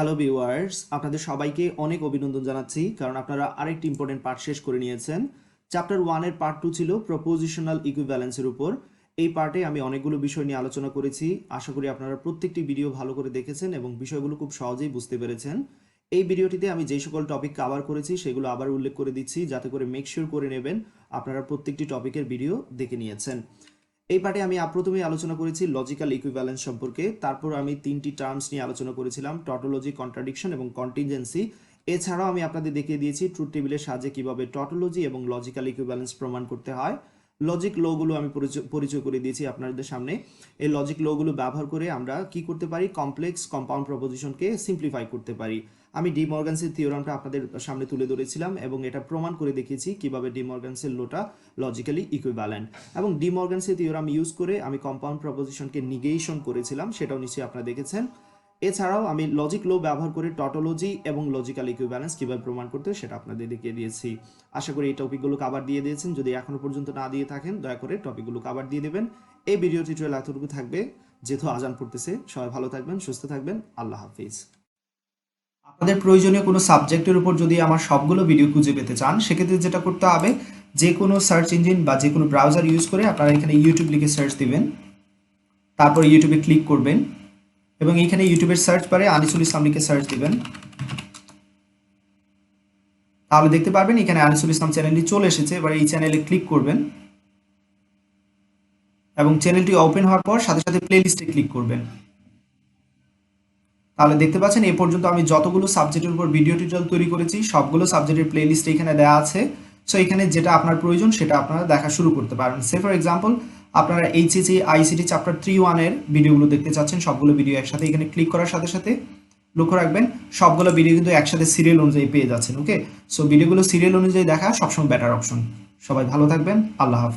Hello viewers, আপনাদের সবাইকে অনেক অভিনন্দন জানাচ্ছি কারণ আপনারা আরেকটি ইম্পর্টেন্ট পার্ট শেষ করে নিয়েছেন। চ্যাপ্টার 1 এর পার্ট 2 ছিল প্রপোজিশনাল ইকুইভ্যালেন্সের উপর। এই পার্টে আমি অনেকগুলো বিষয় নিয়ে আলোচনা করেছি। আশা করি আপনারা প্রত্যেকটি ভিডিও ভালো করে দেখেছেন এবং বিষয়গুলো খুব সহজেই বুঝতে পেরেছেন। এই ভিডিওটিতে আমি যেই সকল টপিক কভার করেছি সেগুলো আবার উল্লেখ করে দিচ্ছি যাতে করে মেক শিওর করে নেবেন আপনারা প্রত্যেকটি টপিকের ভিডিও দেখে নিয়েছেন। এই পার্টে আমি প্রথমেই আলোচনা করেছি লজিক্যাল ইকুইভ্যালেন্স সম্পর্কে। তারপর আমি তিনটি টার্মস নিয়ে আলোচনা করেছিলাম, টটোলজি, কন্ট্রাডিকশন এবং কন্টিনজেন্সি। এছাড়াও আমি আপনাদের দেখিয়ে দিয়েছি ট্রুথ টেবিলের সাহায্যে কিভাবে টটোলজি এবং লজিক্যাল ইকুইভ্যালেন্স প্রমাণ করতে হয়। লজিক লগুলো আমি পরিচয় করে দিয়েছি আপনাদের সামনে। এই লজিক লগুলো ব্যবহার করে আমরা কি করতে পারি, কমপ্লেক্স কম্পাউন্ড প্রপোজিশনকে সিম্পলিফাই করতে পারি। আমি ডি মর্গানসের থিওরামটা আপনাদের সামনে তুলে ধরেছিলাম এবং এটা প্রমাণ করে দেখিয়েছি কিভাবে ডি মর্গানসের লোটা লজিক্যালি ইকুইভ্যালেন্ট। এবং ডি মর্গানসের থিওরাম ইউজ করে আমি কম্পাউন্ড প্রপোজিশনকে নিগেশন করেছিলাম, সেটাও নিশ্চয়ই আপনারা দেখেছেন। এছাড়াও আমি লজিক লো ব্যবহার করে টটোলজি এবং লজিক্যাল ইকুইভ্যালেন্স কিভাবে প্রমাণ করতে হয় সেটা আপনাদের দেখিয়ে দিয়েছি। আশা করি এই টপিকগুলো কভার দিয়ে দিয়েছেন। যদি এখনো পর্যন্ত না দিয়ে থাকেন দয়া করে টপিকগুলো কভার দিয়ে দেবেন। এই ভিডিও টিউটোরিয়াল এতটুকু থাকবে, যেহেতু আজান পড়তেছে। সবাই ভালো থাকবেন, সুস্থ থাকবেন। আল্লাহ হাফিজ। আপনাদের প্রয়োজনীয় কোনো সাবজেক্টের উপর যদি আমার সবগুলো ভিডিও খুঁজে পেতে চান, সেক্ষেত্রে যেটা করতে হবে, যে কোনো সার্চ ইঞ্জিন বা যে কোনো ব্রাউজার ইউজ করে আপনারা এখানে ইউটিউব লিখে সার্চ দিবেন। তারপর ইউটিউবে ক্লিক করবেন এবং এখানে ইউটিউবের সার্চ বারে আনিসুল ইসলাম লিখে সার্চ দিবেন। তাহলে দেখতে পারবেন এখানে আনিসুল ইসলাম চ্যানেলটি চলে এসেছে। এবার এই চ্যানেলে ক্লিক করবেন এবং চ্যানেলটি ওপেন হওয়ার পর সাথে সাথে প্লেলিস্টে ক্লিক করবেন। তাহলে দেখতে পাচ্ছেন এ পর্যন্ত আমি যতগুলো সাবজেক্টের উপর ভিডিও টিউটোরিয়াল তৈরি করেছি সবগুলো সাবজেক্টের প্লেলিস্ট এখানে দেওয়া আছে। সো এখানে যেটা আপনার প্রয়োজন সেটা আপনারা দেখা শুরু করতে পারেন। সে ফর এক্সাম্পল, আপনারা এইচএসসি আইসিটি চ্যাপ্টার 3-1 এর ভিডিওগুলো দেখতে চাচ্ছেন, সবগুলো ভিডিও একসাথে এখানে ক্লিক করার সাথে সাথে লক্ষ্য রাখবেন সবগুলো ভিডিও কিন্তু একসাথে সিরিয়াল অনুযায়ী পেয়ে যাচ্ছেন। ওকে, সো ভিডিওগুলো সিরিয়াল অনুযায়ী দেখা সবসময় বেটার অপশন। সবাই ভালো থাকবেন। আল্লাহ হাফিজ।